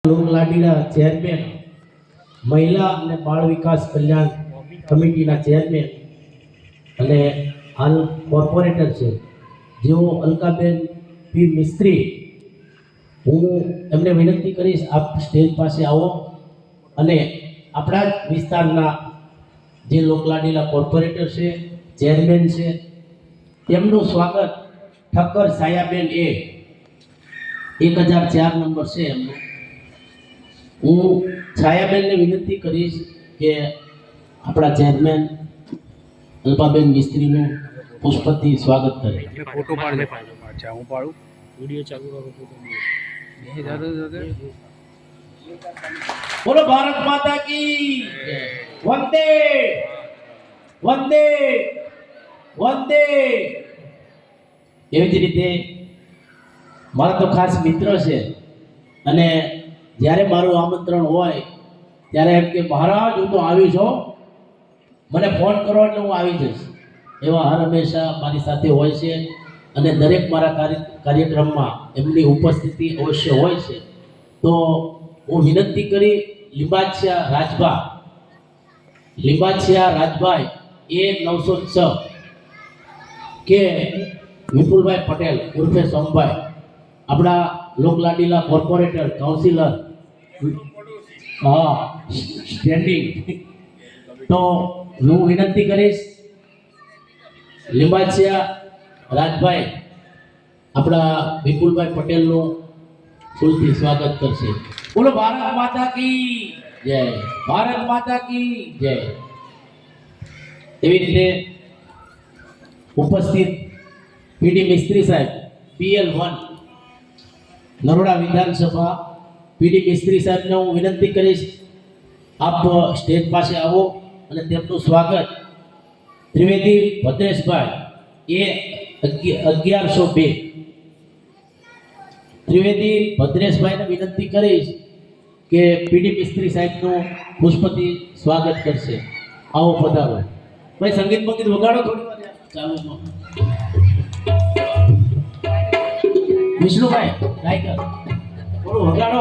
લોકલાડીના chairman, મહિલા અને બાળ વિકાસ કલ્યાણ કમિટીના ચેરમેન અને હાલ કોર્પોરેટર છે જેઓ અલકાબેન પી મિસ્ત્રી, હું એમને વિનંતી કરીશ આપ સ્ટેજ પાસે આવો અને આપણા જ વિસ્તારના જે લોકલાડીના કોર્પોરેટર છે, ચેરમેન છે, તેમનું સ્વાગત ઠક્કર સાયાબેન એ 1004 નંબર છે એમનો. હું છાયાબેનને વિનંતી કરીશ કે આપણા ચેરમેન અલ્પાબેન મિસ્ત્રીનું પુષ્પથી સ્વાગત કરે. ફોટો પાડે. અચ્છા, હું પાડું. વિડિયો ચાલુ કરો. ફોટો બોલો ભારત માતા કી વંદે વંદે વંદે. એવી જ રીતે મારા તો ખાસ મિત્ર છે અને જ્યારે મારું આમંત્રણ હોય ત્યારે એમ કે મહારાજ હું તો આવી છું, મને ફોન કરો એટલે હું આવી જઈશ. એવા હર હંમેશા મારી સાથે હોય છે અને દરેક મારા કાર્યક્રમમાં એમની ઉપસ્થિતિ અવશ્ય હોય છે. તો હું વિનંતી કરી લીંબાછિયા રાજભાઈ એ 906 કે વિપુલભાઈ પટેલ ઉર્ફે સોમભાઈ, આપણા લોકલાડીલા કોર્પોરેટર કાઉન્સિલર, સ્ટેન્ડિંગ. તો હું વિનંતી કરીશ લીંબાછિયા રાજભાઈ આપણા વિપુલભાઈ પટેલનું ફૂલથી સ્વાગત કરશે. બોલો ભારત માતા કી જય, ભારત માતા કી જય. એવી રીતે ઉપસ્થિત પીડી મિસ્ત્રી સાહેબ PL1 નરોડા વિધાનસભા, પીડી મિસ્ત્રી સાહેબને હું વિનંતી કરીશ આપ સ્ટેજ પાસે આવો અને તેમનું સ્વાગત ત્રિવેદી ભદ્રેશભાઈ એ 1102 ત્રિવેદી ભદ્રેશભાઈને વિનંતી કરીશ કે પીડી મિસ્ત્રી સાહેબનું પુષ્પથી સ્વાગત કરશે. આવો પધારો ભાઈ. સંગીત મંગીત વગાડો થોડી વાર ચાલુ. વિષ્ણુભાઈ ગાયકર થોડું વગાડો.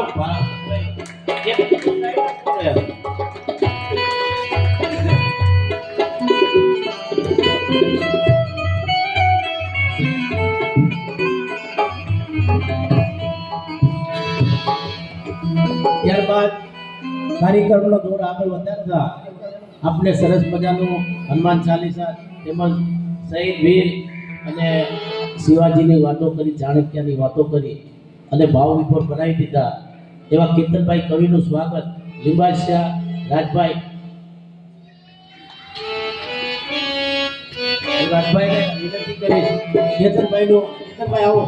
ત્યારબાદ કાર્યક્રમનો દોર આગળ વધારતા આપણે સરસ મજાનું હનુમાન ચાલીસા તેમજ શહીદ વીર અને શિવાજીની વાતો કરી, ચાણક્યની વાતો કરી અને ભાવ વિભોર બનાવી દીધા એવા કીર્તનભાઈ કવિનું સ્વાગત લીંબાછિયા રાજભાઈને વિનંતી કરીશ. કેતનભાઈ આવો.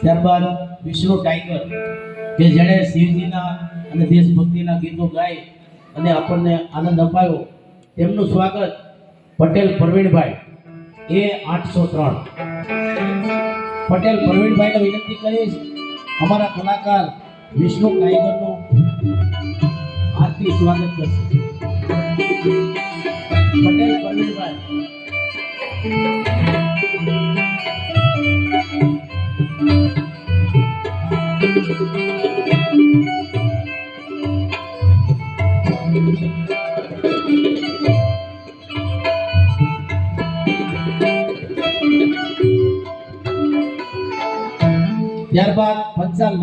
ત્યારબાદ વિષ્ણુ ટાઈગર કે જેણે શિવજીના અને દેશભક્તિના ગીતો ગાઈ અને આપણને આનંદ અપાયો, તેમનું સ્વાગત પટેલ પ્રવીણભાઈ એ 803. પટેલ પ્રવીણભાઈને વિનંતી કરીશ અમારા કલાકાર વિષ્ણુ ટાઈગરનું હાર્દિક સ્વાગત કરશે. પટેલ પ્રવીણભાઈ. ત્યારબાદ પંચાલ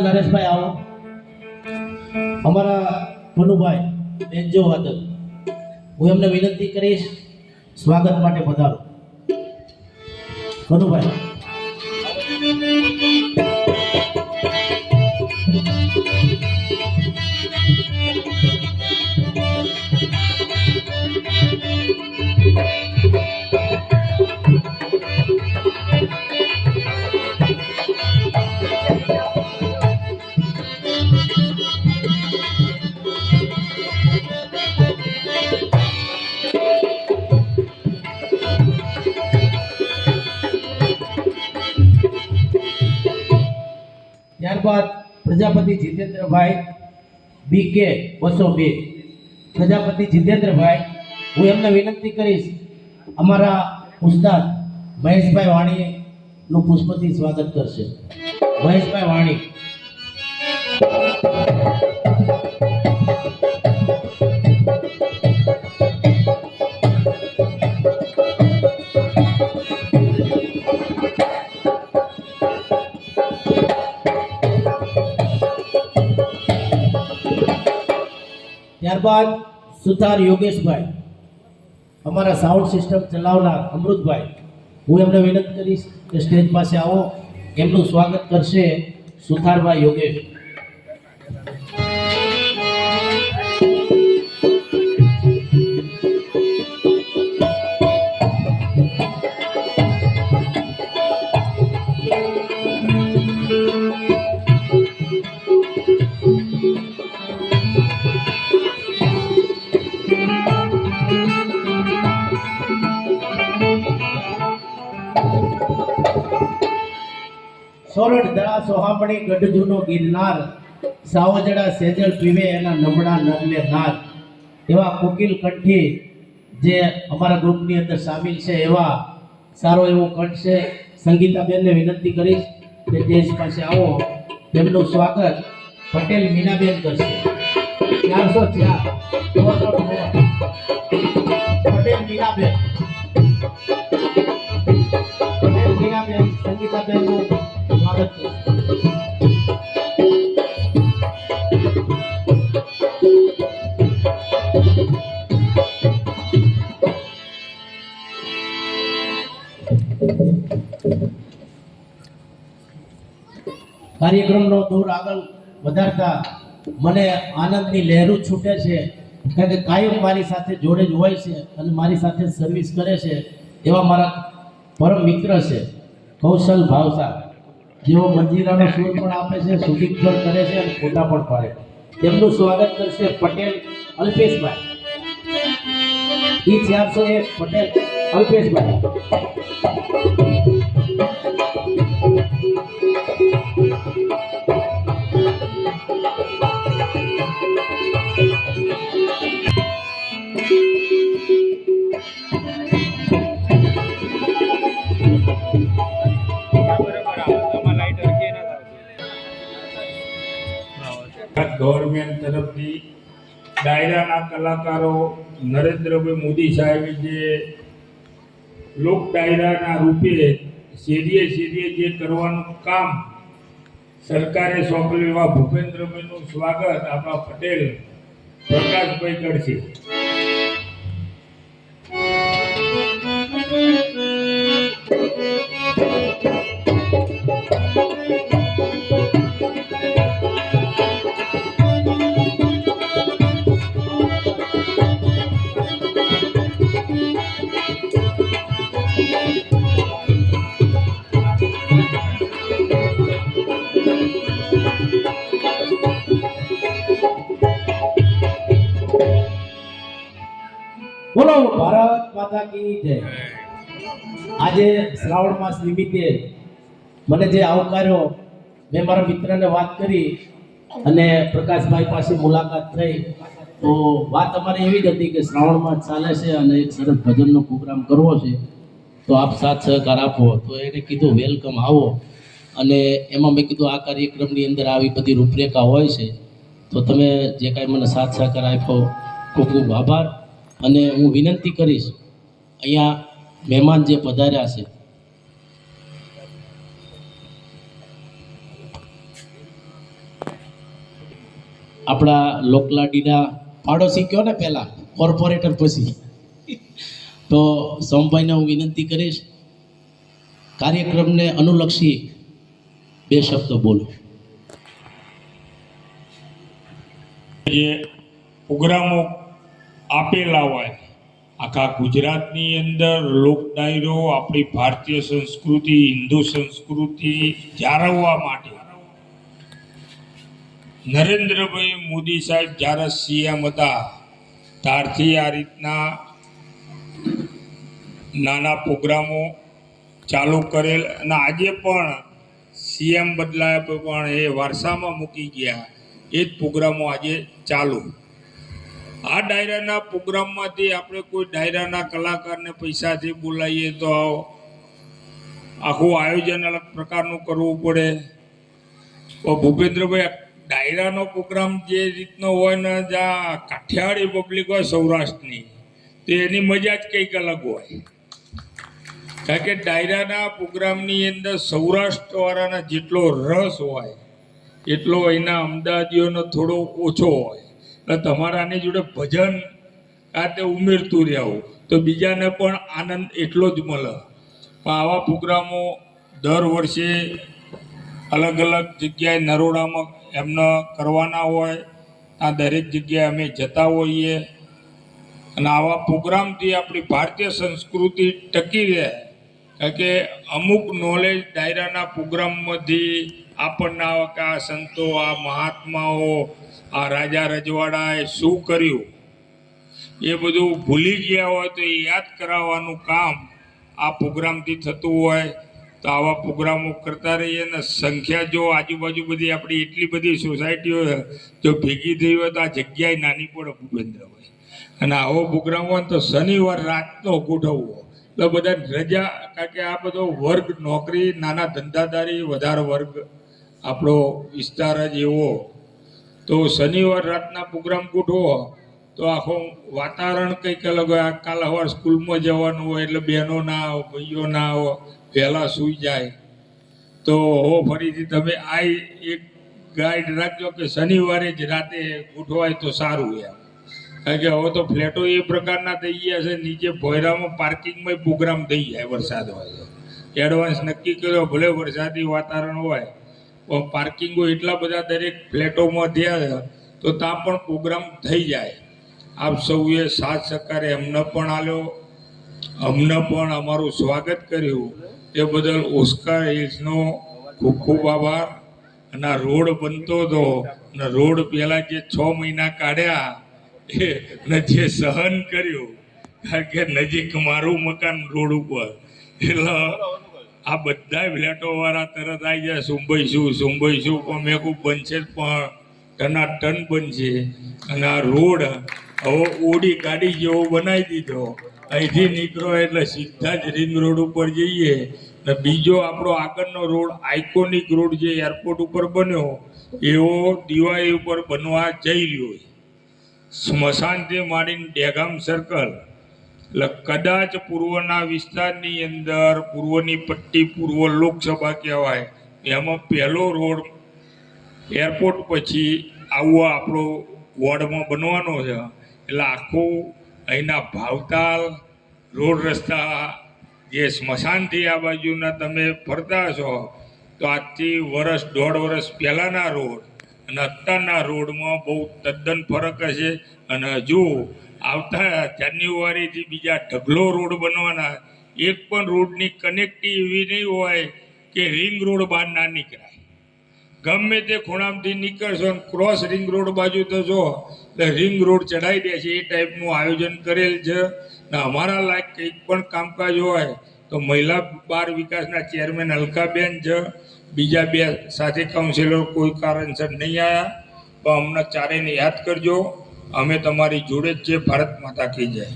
નરેશભાઈ આવો. અમારા કનુભાઈ બેન્જો વાદક, હું એમને વિનંતી કરીશ સ્વાગત માટે પધારો. કનુભાઈ. પ્રજાપતિ જીતેન્દ્રભાઈ BK 202. પ્રજાપતિ જીતેન્દ્રભાઈ, હું એમને વિનંતી કરીશ અમારા ઉસ્તાદ મહેશભાઈ વાણીનું પુષ્પથી સ્વાગત કરશે. મહેશભાઈ વાણી. ત્યારબાદ સુથાર યોગેશભાઈ, અમારા સાઉન્ડ સિસ્ટમ ચલાવનાર અમૃતભાઈ, હું એમને વિનંતી કરીશ કે સ્ટેજ પાસે આવો. એમનું સ્વાગત કરશે સુથારભાઈ યોગેશ. સોરઠ દરા સોહામણી ગઢ જૂનો ગિરનાર, સાવજડા સેજલ પીવે એના નમણા નરને નાર. એવા કોકિલ કંઠી જે અમારા ગ્રુપની અંદર સામેલ છે, એવા સારો એવો કંઠ છે. સંગીતાબેનને વિનંતી કરીશ કે સ્ટેજ પાસે આવો. તેમનું સ્વાગત પટેલ મીનાબેન કરશે. 404 પટેલ મીનાબેન. પટેલ મીનાબેન સંગીતાબેનનું સ્વાગત કરશે. કાર્યક્રમનો દોર આગળ વધારતા મને આનંદની લહેરું છૂટે છે, કારણ કે કાયમ મારી સાથે જોડે જ હોય છે અને મારી સાથે સર્વિસ કરે છે એવા મારા પરમ મિત્ર છે કૌશલ ભાવસા, જેઓ મંજીરાનો સૂર પણ આપે છે, શૂટિંગ પણ કરે છે અને ફોટા પણ પાડે. તેમનું સ્વાગત કરશે પટેલ અલ્પેશભાઈ. E401 પટેલ અલ્પેશભાઈ. ગવર્મેન્ટ તરફથી ડાયરાના કલાકારો નરેન્દ્રભાઈ મોદી સાહેબે જે લોક ડાયરાના રૂપે શેરીએ જે કરવાનું કામ સરકારે સોંપેલું એવા ભૂપેન્દ્રભાઈનું સ્વાગત આપણા પટેલ પ્રકાશભાઈ કરશે. બોલો ભારત માતા કી જય. આજે શ્રાવણ માસ નિમિત્તે મને જે આવકાર્યો, મેં મારા મિત્રને વાત કરી અને પ્રકાશભાઈ પાસે મુલાકાત થઈ, તો વાત અમારી એવી જ હતી કે શ્રાવણ માસ ચાલે છે અને એક સરસ ભજનનો પ્રોગ્રામ કરવો છે, તો આપ સાથ સહકાર આપો. તો એને કીધું વેલકમ, આવો. અને એમાં મેં કીધું આ કાર્યક્રમની અંદર આવી બધી રૂપરેખા હોય છે, તો તમે જે કાંઈ મને સાથ સહકાર આપ્યો ખૂબ ખૂબ આભાર. અને હું વિનંતી કરીશ, અહીંયા મહેમાન જે પધાર્યા છે, આપણા લોકલાડીના પાડોશી કયો ને, પહેલા કોર્પોરેટર પછી, તો સોમભાઈને હું વિનંતી કરીશ કાર્યક્રમને અનુલક્ષી 2 શબ્દો બોલો. જે પ્રોગ્રામો આપેલા હોય આખા ગુજરાતની અંદર, લોક ડાયરો આપણી ભારતીય સંસ્કૃતિ, હિન્દુ સંસ્કૃતિ જાળવવા માટે નરેન્દ્રભાઈ મોદી સાહેબ જ્યારે CM હતા ત્યારથી આ રીતના નાના પ્રોગ્રામો ચાલુ કરેલ અને આજે પણ સીએમ બદલાયા પણ એ વારસામાં મૂકી ગયા એ જ પ્રોગ્રામો આજે ચાલુ. આ ડાયરાના પ્રોગ્રામમાંથી આપણે કોઈ ડાયરાના કલાકારને પૈસાથી બોલાવીએ તો આખું આયોજન અલગ પ્રકારનું કરવું પડે. તો ભૂપેન્દ્રભાઈ, ડાયરાનો પ્રોગ્રામ જે રીતનો હોય ને, જ્યાં કાઠિયાવાડી પબ્લિક હોય સૌરાષ્ટ્રની, તો એની મજા જ કંઈક અલગ હોય. કારણ કે ડાયરાના પ્રોગ્રામની અંદર સૌરાષ્ટ્રવાળાના જેટલો રસ હોય એટલો અહીંના અમદાવાદીઓનો થોડો ઓછો હોય. એટલે તમારા આની જોડે ભજન આ તે ઉમેરતું રહેવું તો બીજાને પણ આનંદ એટલો જ મળે. પણ આવા પ્રોગ્રામો દર વર્ષે અલગ અલગ જગ્યાએ નરોડામાં એમને કરવાના હોય. આ દરેક જગ્યાએ અમે જતા હોઈએ અને આવા પ્રોગ્રામથી આપણી ભારતીય સંસ્કૃતિ ટકી રહે. કારણ કે અમુક નોલેજ ડાયરાના પ્રોગ્રામમાંથી આપણને આવે કે આ સંતો, આ મહાત્માઓ, આ રાજા રજવાડાએ શું કર્યું એ બધું ભૂલી ગયા હોય તો એ યાદ કરાવવાનું કામ આ પ્રોગ્રામથી થતું હોય. તો આવા પ્રોગ્રામો કરતા રહીએ ને સંખ્યા જો આજુબાજુ બધી આપણી એટલી બધી સોસાયટીઓ જો ભેગી થઈ હોય તો આ જગ્યાએ નાની પડે ભૂપેન્દ્રભાઈ. અને આવો પ્રોગ્રામ હોય તો શનિવાર રાતનો ગોઠવવો એટલે બધા રજા. કારણ કે આ બધો વર્ગ નોકરી, નાના ધંધાદારી વધારે વર્ગ આપણો વિસ્તાર જ એવો. તો શનિવાર રાતના પ્રોગ્રામ ગોઠવો તો આખું વાતાવરણ કંઈક અલગ હોય. કાલ સવાર સ્કૂલમાં જવાનું હોય એટલે બહેનો ના આવો, ભાઈઓ ના આવો, વહેલા સૂઈ જાય. તો ફરીથી તમે આ એક ગાઈડ રાખજો કે શનિવારે જ રાતે ગોઠવાય તો સારું એમ. કારણ કે હવે તો ફ્લેટો એ પ્રકારના થઈ ગયા છે, નીચે ભોયરામાં પાર્કિંગમાં પ્રોગ્રામ થઈ જાય વરસાદ હોય તો. એડવાન્સ નક્કી કર્યો, ભલે વરસાદી વાતાવરણ હોય પણ પાર્કિંગો એટલા બધા દરેક ફ્લેટોમાં થયા છે તો ત્યાં પણ પ્રોગ્રામ થઈ જાય. આપ સૌએ સાથ સહકારે એમને પણ આલ્યો, અમને પણ અમારું સ્વાગત કર્યું એ બદલ ઓસ્કાર હિલ્સનો ખૂબ ખૂબ આભાર. અને આ રોડ બનતો હતો અને રોડ પહેલાં જે 6 મહિના કાઢ્યા ને જે સહન કર્યું, કારણ કે નજીક મારું મકાન રોડ ઉપર, એટલે આ બધા ફ્લેટોવાળા તરત આવી જાય સુંબઈશું પણ મેં ખૂબ બનશે પણ ટના ટન બનશે. અને આ રોડ હવે ઓડી ગાડી જેવો બનાવી દીધો. અહીંથી નીકળો એટલે સીધા જ રિંગ રોડ ઉપર જઈએ. ને બીજો આપણો આગળનો રોડ આઇકોનિક રોડ જે એરપોર્ટ ઉપર બન્યો એવો દિવાળી ઉપર બનવા જઈ રહ્યો છે. સ્મશાનથી માંડીને ડેગામ સર્કલ, એટલે કદાચ પૂર્વના વિસ્તારની અંદર પૂર્વની પટ્ટી, પૂર્વ લોકસભા કહેવાય, એમાં પહેલો રોડ એરપોર્ટ પછી આવો આપણો વોર્ડમાં બનવાનો છે. એટલે આખું અહીંના ભાવતાલ રોડ રસ્તા જે સ્મશાનથી આ બાજુના તમે ફરતા છો તો આજથી વર્ષ 1.5 વર્ષ પહેલાંના રોડ અને અત્યારના રોડમાં બહુ તદ્દન ફરક હશે. અને હજુ આવતા જાન્યુઆરીથી બીજા ઢગલો રોડ બનવાના. એક પણ રોડની કનેક્ટિવ એવી નહીં હોય કે રિંગ રોડ બહાર ના નીકળાય. ગમે તે ખૂણામાંથી નીકળશો અને ક્રોસ રિંગ રોડ બાજુ થશો એટલે રિંગ રોડ ચડાવી દે છે. એ ટાઈપનું આયોજન કરેલ છે. ને અમારા લાયક કંઈક પણ કામકાજ હોય તો મહિલા બાળ વિકાસના ચેરમેન અલકાબેન છે, બીજા 2 સાથી કાઉન્સિલર કોઈ કારણસર નહીં આવ્યા તો અમને ચારેયને યાદ કરજો. અમે તમારી જોડે જ છે. ભારત માતા કી જય.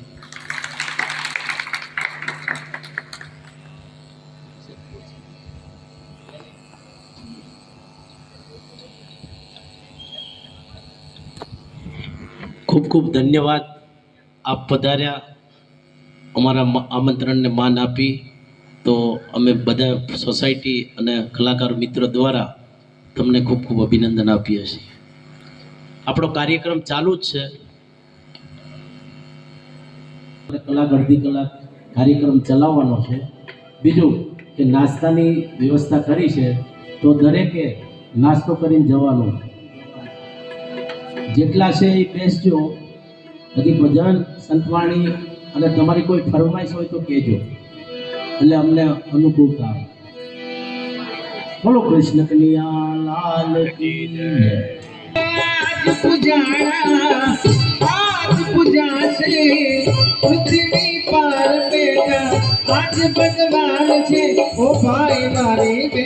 ખૂબ ખૂબ ધન્યવાદ. આપ પધાર્યા, અમારા આમંત્રણને માન આપી. તો અમે બધા સોસાયટી અને કલાકાર મિત્રો દ્વારા તમને ખૂબ ખૂબ અભિનંદન આપીએ છીએ. આપણો કાર્યક્રમ ચાલુ જ છે. કલાક અડધી કલાક કાર્યક્રમ ચલાવવાનો છે. બીજું કે નાસ્તાની વ્યવસ્થા કરી છે તો દરેકે નાસ્તો કરીને જવાનું. જેટલા છે એ બેસજો. હજી ભજન, સંતવાણી અને તમારી કોઈ ફરમાઈશ હોય તો કહેજો, એટલે અમને અનુકૂળતા આવે. બોલો કૃષ્ણ કનૈયા લાલ કી જય. પૂજાશે પૃથ્વી પર બેટા આજ ભગવાન છે ઓ ભાઈ મારી બે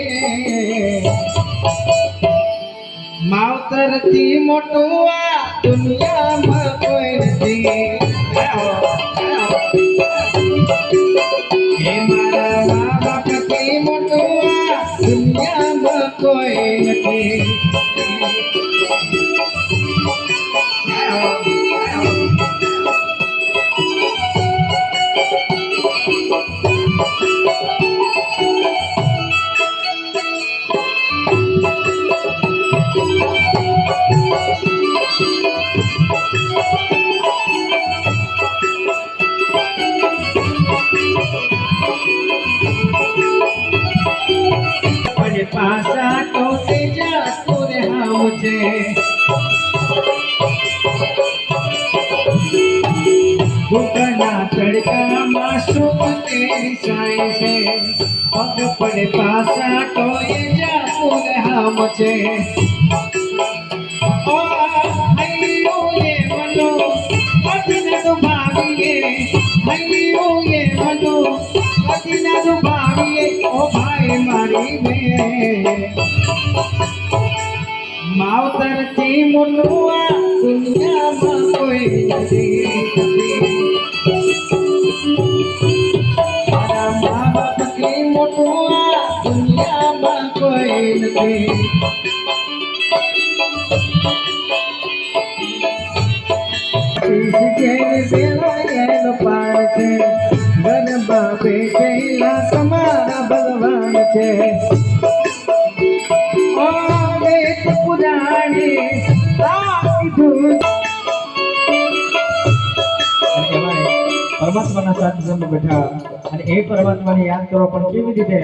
માવતરથી મોટું આ દુનિયામાં કોઈ નથી હે મારા મા બાપથી મોટું આ દુનિયામાં કોઈ નથી પાસા તો તેજા તુરે હાવ છે ભૂખના તડકામાં સુખ તેરી સાય છે પગ પડે પાસા તો એ જા તુરે હાવ છે ઓ હૈયો એ મનો અતિના ભાવીએ હૈયો એ મનો અતિના ભાવીએ ઓ ભાઈ મારી બે માવતરથી મોટું આ દુનિયામાં કોઈ નથી મારા મા બાપથી મોટું આ દુનિયામાં કોઈ નથી પાર છે ગરબા બેઠેલા તમારા ભગવાન છે ઓ વેદ પુરાણે પરમાત્માના સાનિધ્યમાં બેઠા અને એ પરમાત્માને યાદ કરો પણ કેવી રીતે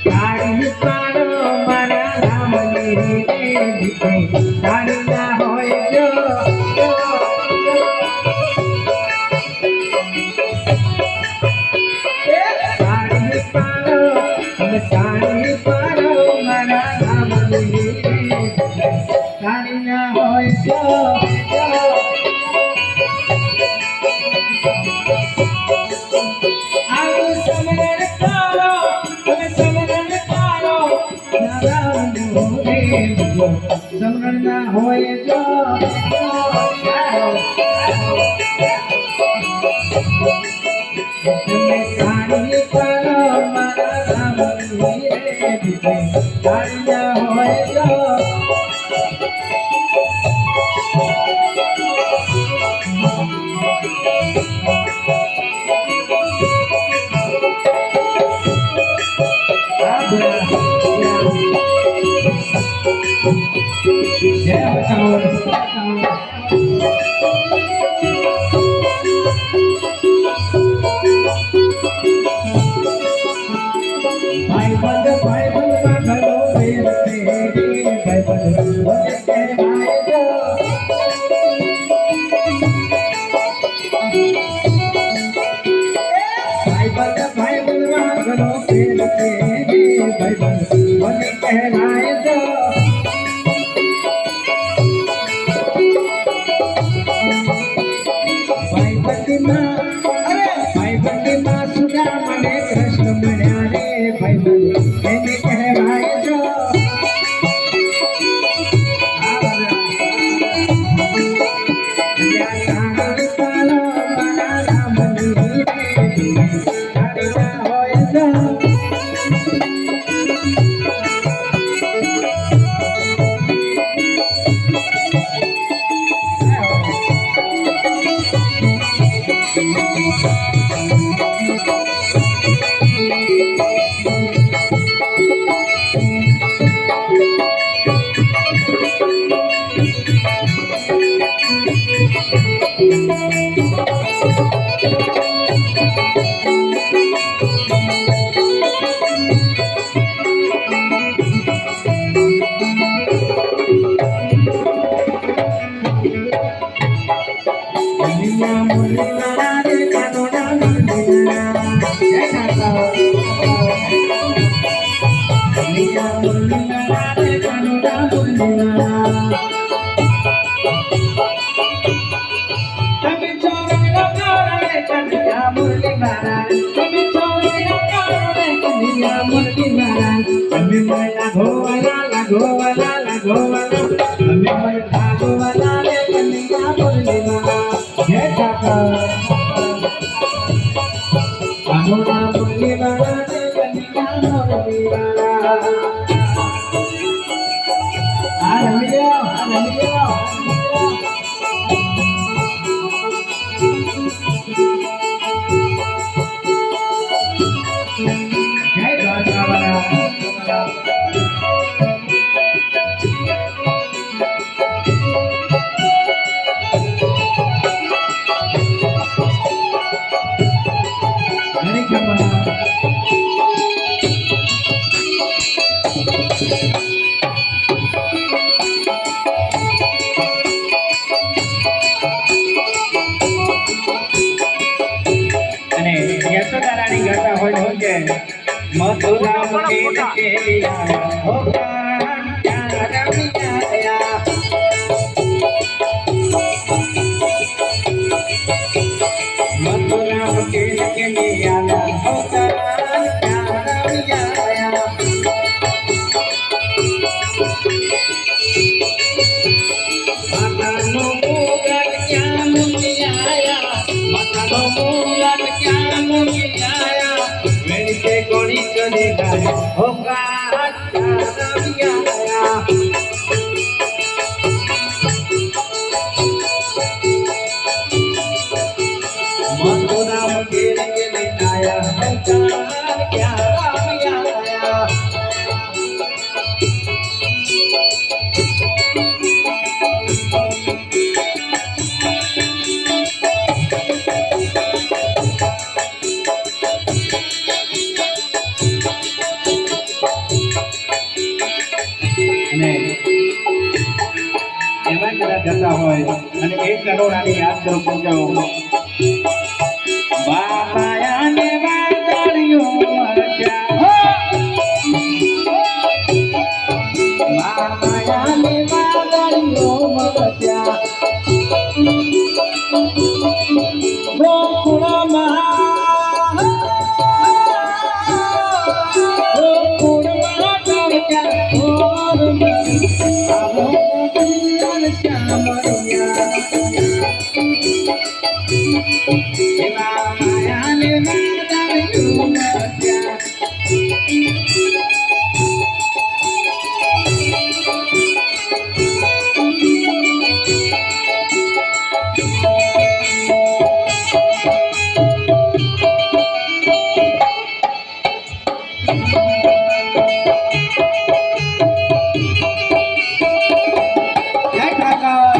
તારી પાડો મારા રામની દીકરી તારી ના હોય જો તારી પાડો મારા રામની તારી ના હોય જો સમરણ ના હોય જો તમે કાઢી કરો મારા રામની કાઢી ના હોય જો ભાઈ બંધ ઘણો પ્રેમ છે ભાઈ બંધ ભાઈ બંધમાં ઘણો પ્રેમ છે ભાઈ બંધ મને કહેવાય જો ભાઈ બંધમાં સુધા મને કૃષ્ણ મળ્યા રે ભાઈ બંધ એને કહેવાય જો આનું નામ મુરલીવાળા ને કન્યા મુરલીવાળા. આ રમી લ્યો, આ રમી લ્યો. જય દ્વારકાવાળા. ઘણી ખબર. અને યશોદા રાણી ગાતા હોય શું કે મથુરા મુકેલ કેલિયા હો કાંતા રમિયા. મથુરા મુકેલ કેલિયા હો કાંતા રમિયા. માતાનો મુગટ ક્યાં મૂકી આયા, માતાનો મુગટ ક્યાં મૂકી આયા, વેણી કે કોણી કરી ગાય હો કાંતા રમિયા. મથુરા મુકેલ કેલિયા હો કાંતા રમિયા. અને એવા કદાચ જતા હોય અને એક કરોડાની યાદ કરો પહોંચાવો. બાપાયાને વાદળિયો મરજા, બાપાયાને વાદળિયો મરજા, ગોકુળમાં ગોકુળમાં તડકા આવો દિલ શ્યામરિયા. એવા માયાને વાદળિયો મરજા. જય ઠાકર.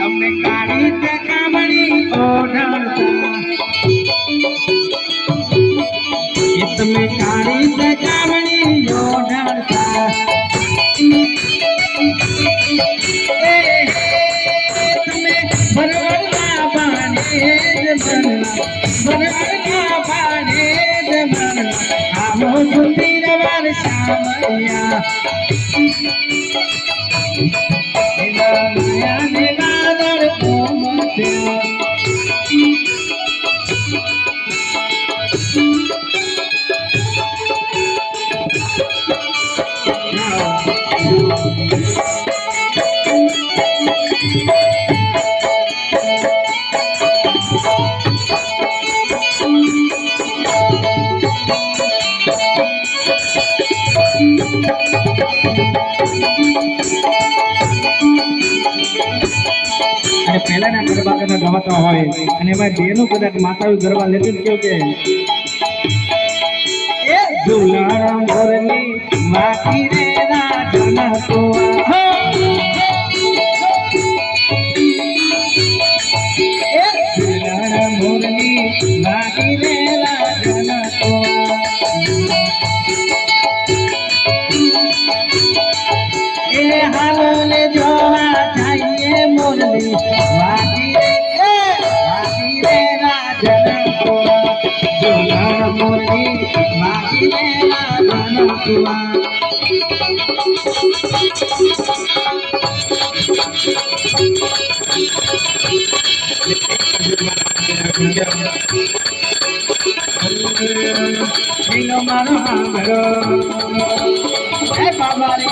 તમને કાળી તે કામળી ઓઢાડતા, એ તમે કાળી તે કામળી ઓઢાડતા, એ તમે ભરવડના બાણે જ ભરવા, ભરવડના બાણે જ ભરવા, આવો સુંદર વર્ષામૈયા. એવા માયાને વાદળ કોમત્યા. અને પહેલાના ગરબા કદાચ ગવાતા હોય અને એમાં બેનું કદાચ માતાઓ ગરબા લેતી ને કેવું કે એ ઝુલાણા મોરની માખી રે રાજના તોવા, એ ઝુલાણા મોરની માખી રે રાજના તોવા, એ હાલો ને જોવા જઈએ મોરલી વાગી રે રાજના તોવા, ઝુલાણા મોરની માખી રે રાજના તોવા. હેલો મારો હામરો હે બાબા રે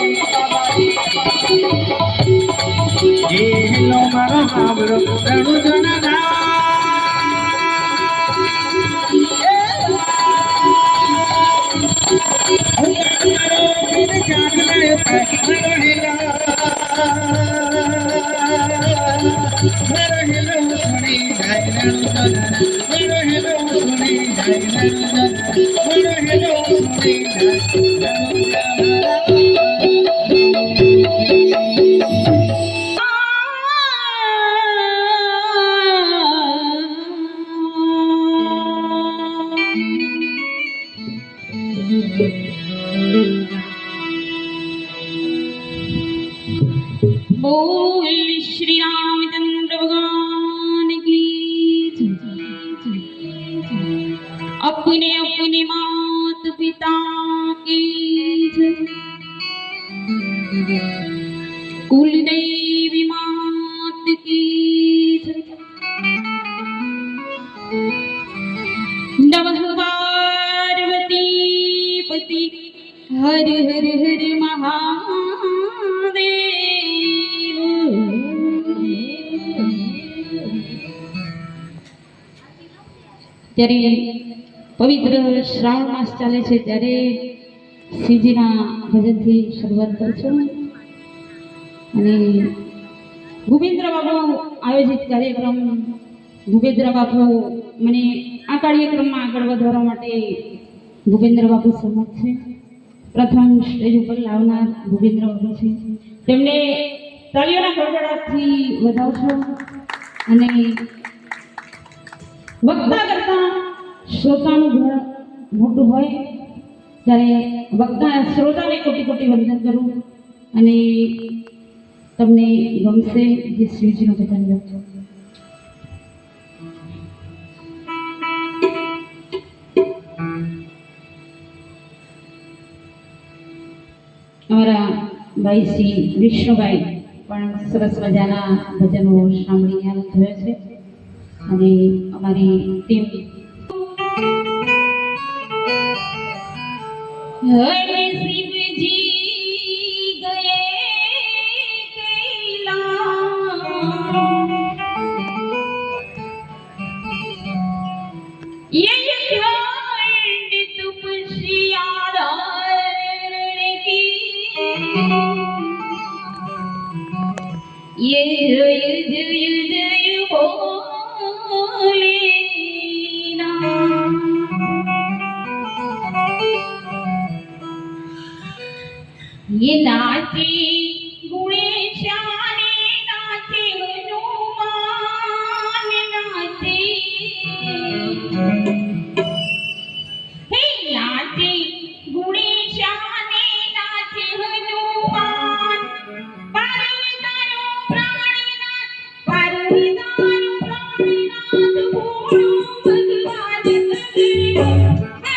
હેલો મારો હામરો રણુ જના ના बोल श्री रामचंद्र भगवान की अपने अपने मात पिता की कुल देवी मात की नमः पार्वती पति हर हर हर महादेव। ત્યારે પવિત્ર શ્રાવણ માસ ચાલે છે ત્યારે શ્રીજીના ભજનથી શરૂઆત કરશું અને ભૂપેન્દ્ર બાપુ આયોજિત કાર્યક્રમ ભૂપેન્દ્ર બાપુ મને આ કાર્યક્રમમાં આગળ વધારવા માટે ભૂપેન્દ્ર બાપુ સમર્થ છે. પ્રથમ સ્ટેજ ઉપર લાવનાર ભૂપેન્દ્ર બાપુ છે. તેમને તાળીઓના ગડગડાટથી વધાવશો અને વક્તા કરતા શ્રોતાનું ઘર મોટું હોય ત્યારે વક્તા શ્રોતાને કોટી કોટી વંદન કરું અને તમને ગમશે જે શ્રીજીનું ભજન ગાજો. અમારા ભાઈ શ્રી વિષ્ણુભાઈ પણ સરસ મજાના ભજનો સાંભળીને આનંદ થયો છે અને અમારી ટીમ હરે શિવજી ગયે કૈલાસ ये खंड तुपस्यारण की ये जय जय जय बोले ना ये नाचे गुणे शाने नाचे हनुमान नाचे हे नाचे गुणे शाने नाचे हनुमान पार्वतानो प्राणनाथ पार्वतानो प्राणनाथ बोलो भगवान सगळे नाचे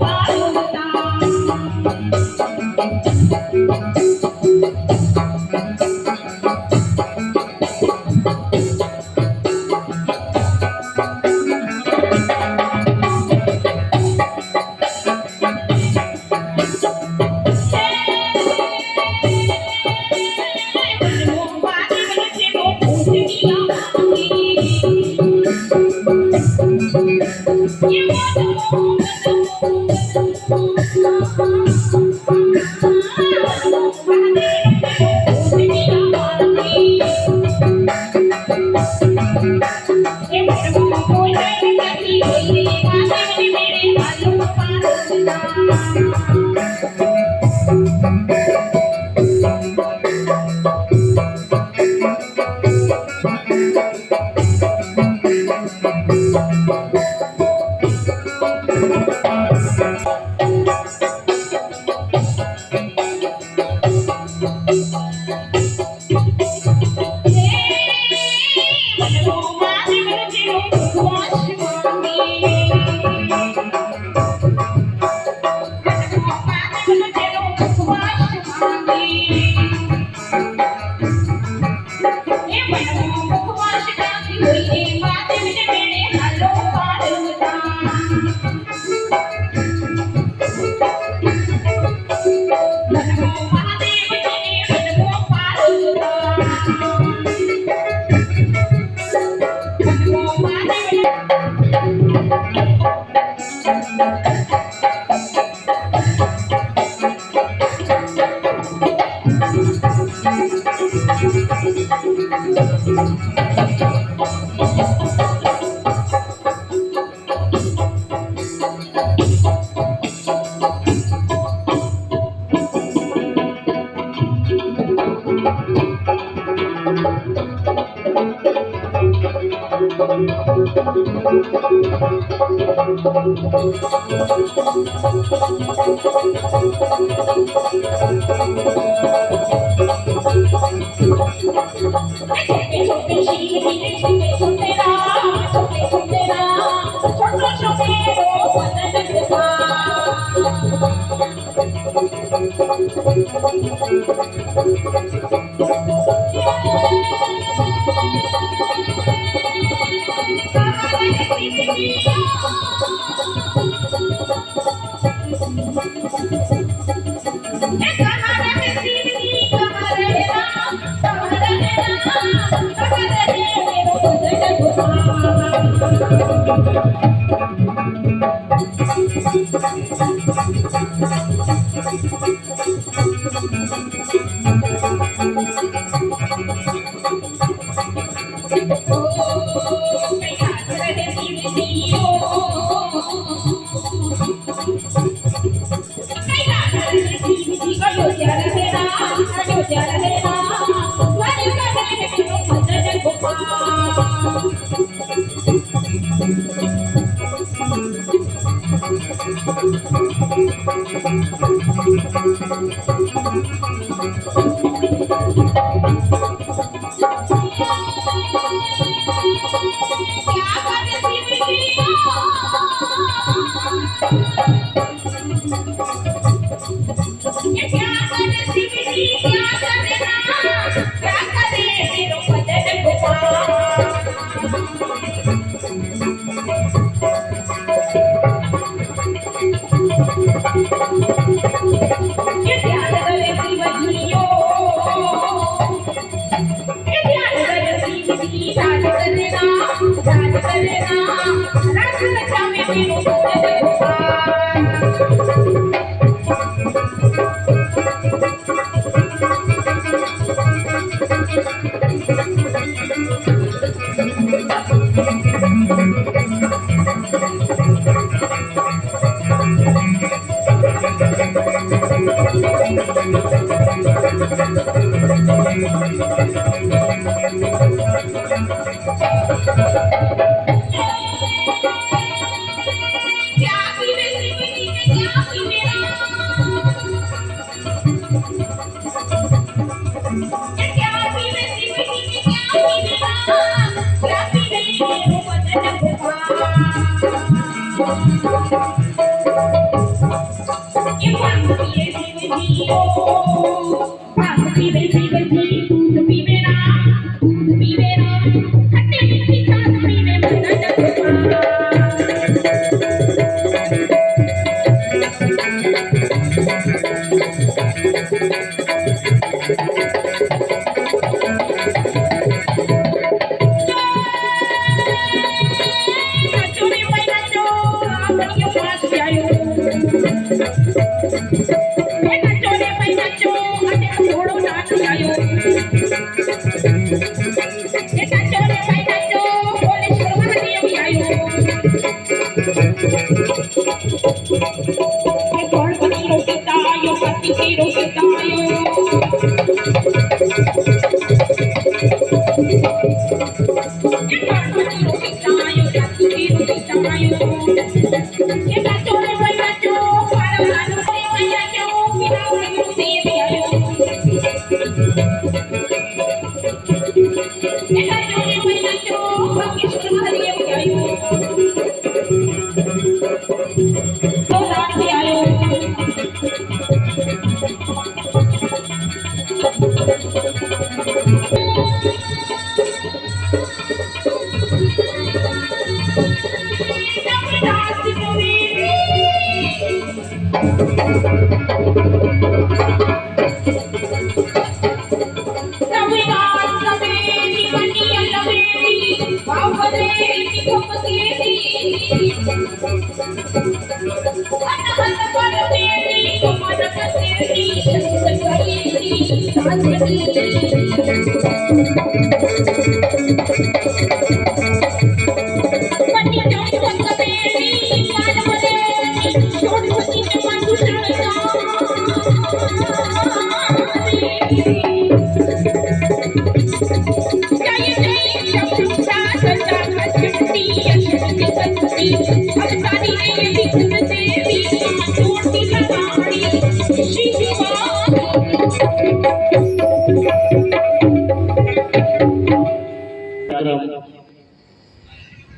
Get back to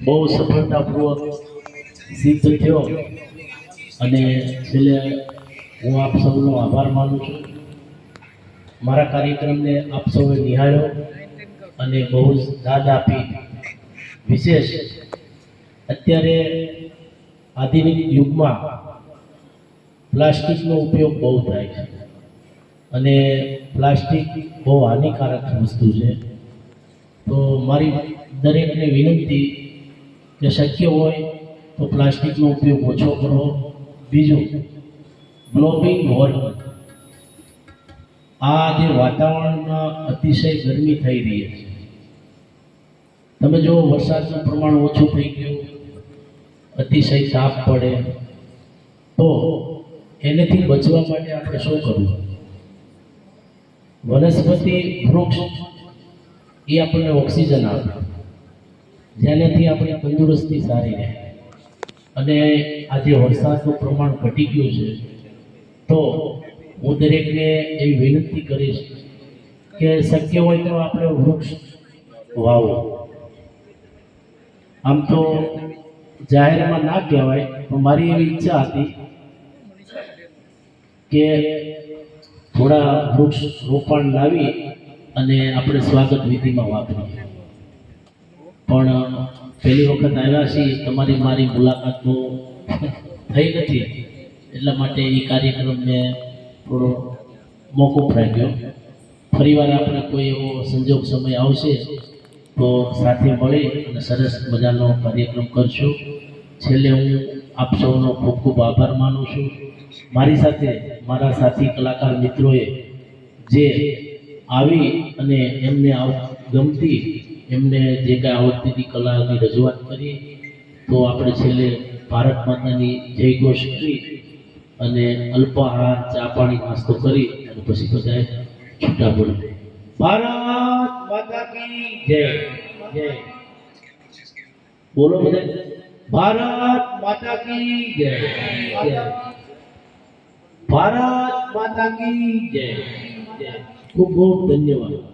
બહુ સફળતાપૂર્વક સિદ્ધ થયો અને છેલ્લે હું આપ સૌનો આભાર માનું છું. મારા કાર્યક્રમને આપ સૌએ નિહાળ્યો અને બહુ જ દાદ આપી. વિશેષ અત્યારે આધુનિક યુગમાં પ્લાસ્ટિકનો ઉપયોગ બહુ થાય છે અને પ્લાસ્ટિક બહુ હાનિકારક વસ્તુ છે. તો મારી દરેકને વિનંતી કે શક્ય હોય તો પ્લાસ્ટિકનો ઉપયોગ ઓછો કરવો. બીજું, ગ્લોબલ વોર્મિંગ, આ જે વાતાવરણમાં અતિશય ગરમી થઈ રહી છે, તમે જો વરસાદનું પ્રમાણ ઓછું થઈ ગયું, અતિશય તાપ પડે, તો એનાથી બચવા માટે આપણે શું કરવું? વનસ્પતિ વૃક્ષ એ આપણને ઓક્સિજન આપે, જેનાથી આપણી તંદુરસ્તી સારી રહે. અને આજે વરસાદનું પ્રમાણ ઘટી ગયું છે, તો હું દરેકને એવી વિનંતી કરીશ કે શક્ય હોય તો આપણે વૃક્ષ વાવો. આમ તો જાહેરમાં ના કહેવાય, પણ મારી એવી ઈચ્છા હતી કે થોડા વૃક્ષ રોપણ લાવી અને આપણે સ્વાગત વિધિમાં વાપરીએ. પણ પહેલી વખત આવ્યા છીએ, તમારી મારી મુલાકાત બહુ થઈ નથી, એટલા માટે એ કાર્યક્રમને થોડો મોકૂફ રાખ્યો. ફરીવાર આપણે કોઈ એવો સંજોગ સમય આવશે તો સાથે મળી અને સરસ મજાનો કાર્યક્રમ કરશું. છેલ્લે હું આપ સૌનો ખૂબ ખૂબ આભાર માનું છું. મારી સાથે મારા સાથી કલાકાર મિત્રોએ જે આવી અને એમને ગમતી, એમને જે કાંઈ આવડતી હતી કલાની રજૂઆત કરી, તો આપણે છેલ્લે ભારત માતાની જય ઘોષ કરી અને અલ્પાહાર, ચા પાણી, નાસ્તો કરી અને પછી બધાએ છૂટા પડે. ભારત માતા કી જય. જય બોલો બધા. ભારત માતા કી જય. જય ભારત માતા કી જય. જય. ખૂબ ખૂબ ધન્યવાદ.